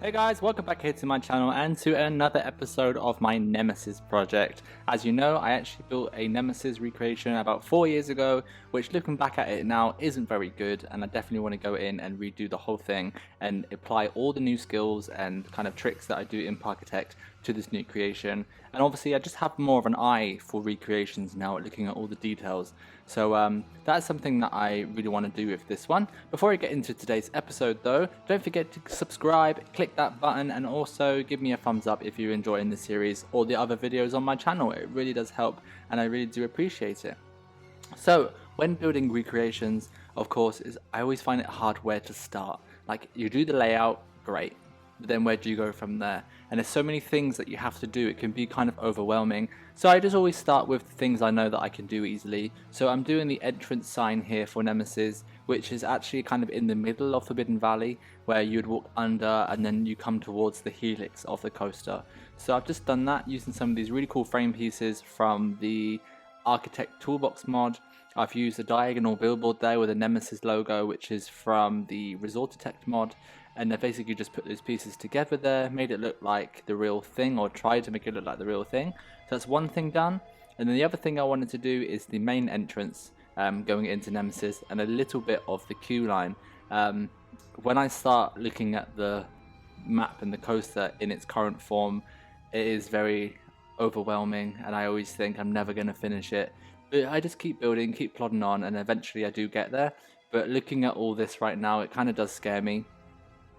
Hey guys, welcome back here to my channel and to another episode of my Nemesis project. As you know, I actually built a Nemesis recreation about 4 years ago, which looking back at it now isn't very good, and I definitely want to go in and redo the whole thing and apply all the new skills and kind of tricks that I do in Parkitect to this new creation. And obviously I just have more of an eye for recreations now, looking at all the details. So that's something that I really want to do with this one. Before I get into today's episode though, don't forget to subscribe, click that button, and also give me a thumbs up if you're enjoying this series or the other videos on my channel. It really does help and I really do appreciate it. So when building recreations, of course, I always find it hard where to start. Like, you do the layout, great, but then where do you go from there? And there's so many things that you have to do, it can be kind of overwhelming. So I just always start with things I know that I can do easily. So I'm doing the entrance sign here for Nemesis, which is actually kind of in the middle of Forbidden Valley, where you'd walk under and then you come towards the helix of the coaster. So I've just done that using some of these really cool frame pieces from the Architect Toolbox mod. I've used a diagonal billboard there with a Nemesis logo, which is from the Resort Detect mod, and I basically just put those pieces together there, made it look like the real thing, or tried to make it look like the real thing. So that's one thing done. And then the other thing I wanted to do is the main entrance going into Nemesis and a little bit of the queue line. When I start looking at the map and the coaster in its current form, it is very overwhelming and I always think I'm never going to finish it. But I just keep building, keep plodding on, and eventually I do get there. But looking at all this right now, it kind of does scare me.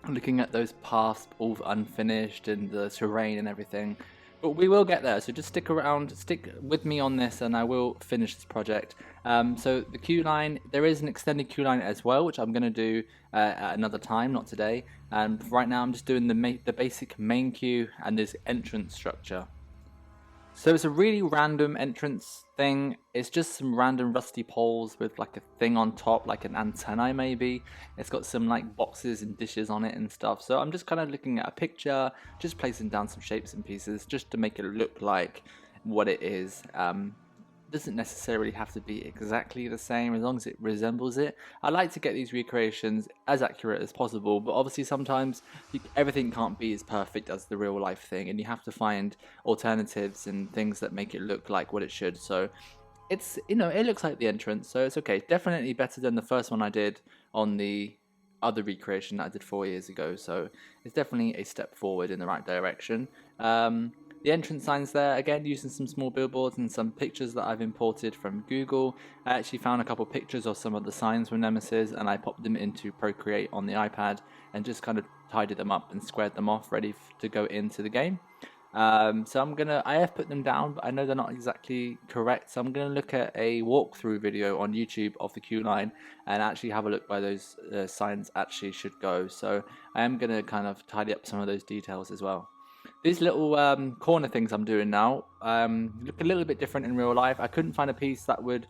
Looking at those paths all unfinished and the terrain and everything. But we will get there, so just stick around, stick with me on this, and I will finish this project. So the queue line, there is an extended queue line as well, which I'm going to do at another time, not today. And right now I'm just doing the basic main queue and this entrance structure. So it's a really random entrance thing. It's just some random rusty poles with like a thing on top, like an antennae maybe. It's got some like boxes and dishes on it and stuff. So I'm just kind of looking at a picture, just placing down some shapes and pieces just to make it look like what it is. Doesn't necessarily have to be exactly the same as long as it resembles it. I like to get these recreations as accurate as possible, but obviously sometimes everything can't be as perfect as the real life thing, and you have to find alternatives and things that make it look like what it should. So it's, you know, it looks like the entrance, so it's okay. Definitely better than the first one I did on the other recreation that I did 4 years ago, so it's definitely a step forward in the right direction. The entrance signs there, again using some small billboards and some pictures that I've imported from Google. I actually found a couple pictures of some of the signs from Nemesis and I popped them into Procreate on the iPad and just kind of tidied them up and squared them off, ready to go into the game. So I have put them down, but I know they're not exactly correct, so I'm going to look at a walkthrough video on YouTube of the queue line and actually have a look where those signs actually should go. So I am going to kind of tidy up some of those details as well. These little corner things I'm doing now look a little bit different in real life. I couldn't find a piece that would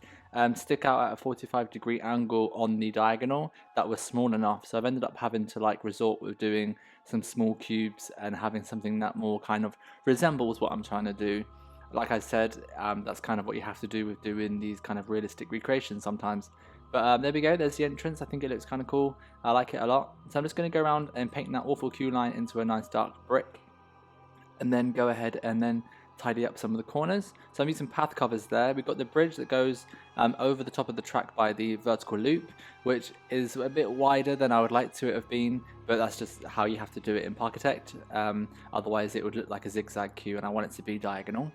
stick out at a 45-degree angle on the diagonal that was small enough, so I've ended up having to like resort with doing some small cubes and having something that more kind of resembles what I'm trying to do. Like I said, that's kind of what you have to do with doing these kind of realistic recreations sometimes. But there we go, there's the entrance. I think it looks kind of cool. I like it a lot. So I'm just going to go around and paint that awful queue line into a nice dark brick, and then go ahead and then tidy up some of the corners. So I'm using path covers there. We've got the bridge that goes over the top of the track by the vertical loop, which is a bit wider than I would like to have been, but that's just how you have to do it in Parkitect. Otherwise it would look like a zigzag queue and I want it to be diagonal.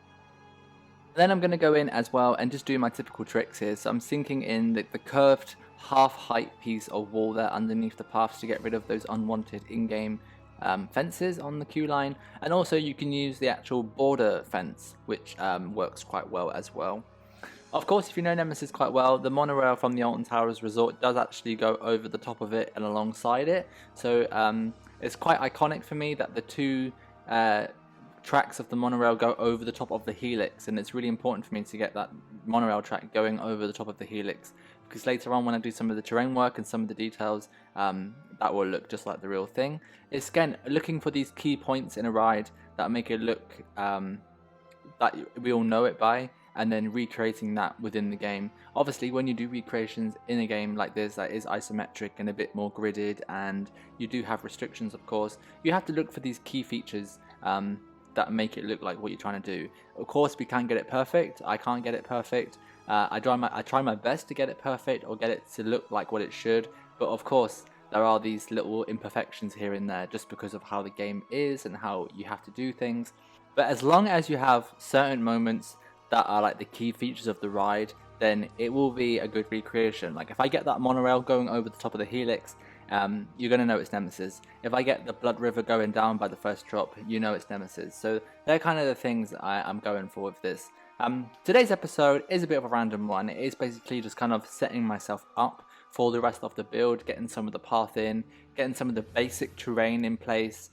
Then I'm going to go in as well and just do my typical tricks here. So I'm sinking in the curved half height piece of wall there underneath the paths to get rid of those unwanted in-game fences on the queue line, and also you can use the actual border fence, which works quite well as well. Of course, if you know Nemesis quite well, the monorail from the Alton Towers Resort does actually go over the top of it and alongside it, so it's quite iconic for me that the two tracks of the monorail go over the top of the helix, and it's really important for me to get that monorail track going over the top of the helix, because later on when I do some of the terrain work and some of the details, that will look just like the real thing. It's again looking for these key points in a ride that make it look that we all know it by, and then recreating that within the game. Obviously, when you do recreations in a game like this that is isometric and a bit more gridded, and you do have restrictions, of course, you have to look for these key features that make it look like what you're trying to do. Of course, we can't get it perfect. I can't get it perfect. I try my best to get it perfect or get it to look like what it should, but of course, there are these little imperfections here and there just because of how the game is and how you have to do things. But as long as you have certain moments that are like the key features of the ride, then it will be a good recreation. Like if I get that monorail going over the top of the helix, you're going to know it's Nemesis. If I get the blood river going down by the first drop, you know it's Nemesis. So they're kind of the things I'm going for with this. Today's episode is a bit of a random one. It is basically just kind of setting myself up for the rest of the build, getting some of the path in, getting some of the basic terrain in place,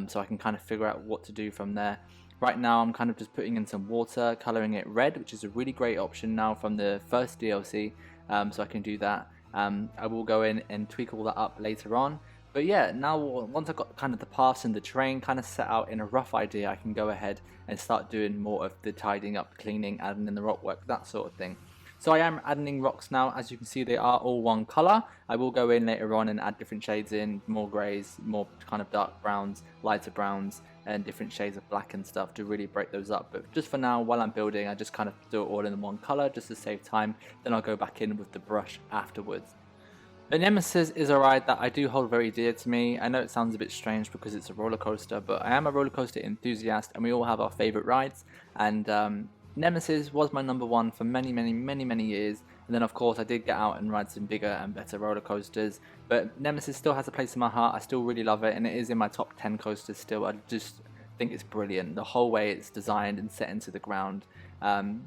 so I can kind of figure out what to do from there. Right now I'm kind of just putting in some water, colouring it red, which is a really great option now from the first DLC, so I can do that. I will go in and tweak all that up later on. But yeah, now once I've got kind of the paths and the terrain kind of set out in a rough idea, I can go ahead and start doing more of the tidying up, cleaning, adding in the rock work, that sort of thing. So I am adding in rocks now. As you can see, they are all one color. I will go in later on and add different shades in, more grays, more kind of dark browns, lighter browns, and different shades of black and stuff to really break those up. But just for now, while I'm building, I just kind of do it all in one color just to save time. Then I'll go back in with the brush afterwards. The Nemesis is a ride that I do hold very dear to me. I know it sounds a bit strange because it's a roller coaster, but I am a roller coaster enthusiast and we all have our favorite rides. And Nemesis was my number one for many years, and then of course I did get out and ride some bigger and better roller coasters, but Nemesis still has a place in my heart. I still really love it, and it is in my top 10 coasters still. I just think it's brilliant, the whole way it's designed and set into the ground.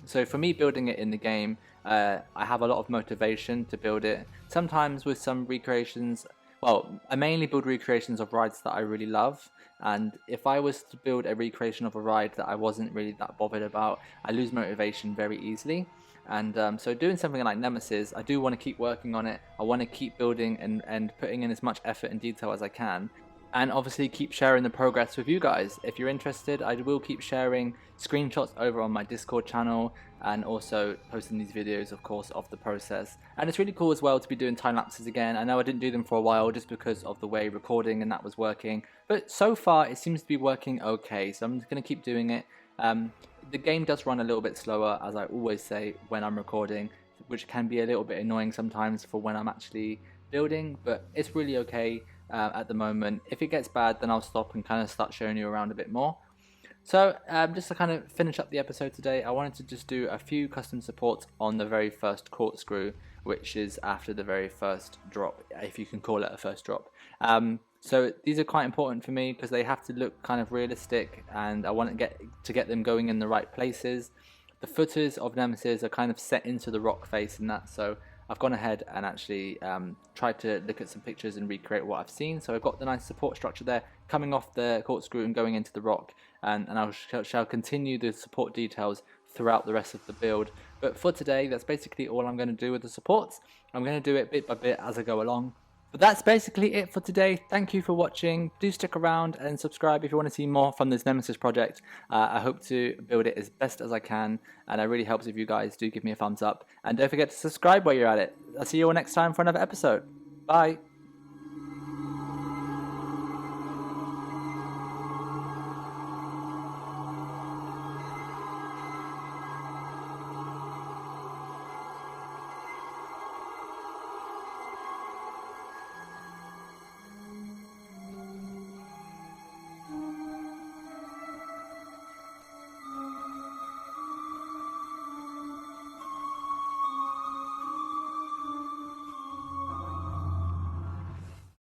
So for me, building it in the game, I have a lot of motivation to build it. Sometimes with some recreations, well, I mainly build recreations of rides that I really love, and if I was to build a recreation of a ride that I wasn't really that bothered about, I lose motivation very easily. And so doing something like Nemesis, I do want to keep working on it. I want to keep building and putting in as much effort and detail as I can. And obviously keep sharing the progress with you guys. If you're interested, I will keep sharing screenshots over on my Discord channel and also posting these videos, of course, of the process. And it's really cool as well to be doing time lapses again. I know I didn't do them for a while just because of the way recording and that was working, but so far it seems to be working okay, so I'm just going to keep doing it. The game does run a little bit slower, as I always say, when I'm recording, which can be a little bit annoying sometimes for when I'm actually building, but it's really okay at the moment. If it gets bad, then I'll stop and kind of start showing you around a bit more. So just to kind of finish up the episode today, I wanted to just do a few custom supports on the very first corkscrew, which is after the very first drop, if you can call it a first drop. So these are quite important for me because they have to look kind of realistic, and I want to get them going in the right places. The footers of Nemesis are kind of set into the rock face and that, so I've gone ahead and actually tried to look at some pictures and recreate what I've seen. So I've got the nice support structure there coming off the corkscrew and going into the rock, and I shall continue the support details throughout the rest of the build. But for today, that's basically all I'm going to do with the supports. I'm going to do it bit by bit as I go along. But that's basically it for today. Thank you for watching. Do stick around and subscribe if you want to see more from this Nemesis project. I hope to build it as best as I can, and it really helps if you guys do give me a thumbs up. And don't forget to subscribe while you're at it. I'll see you all next time for another episode. Bye.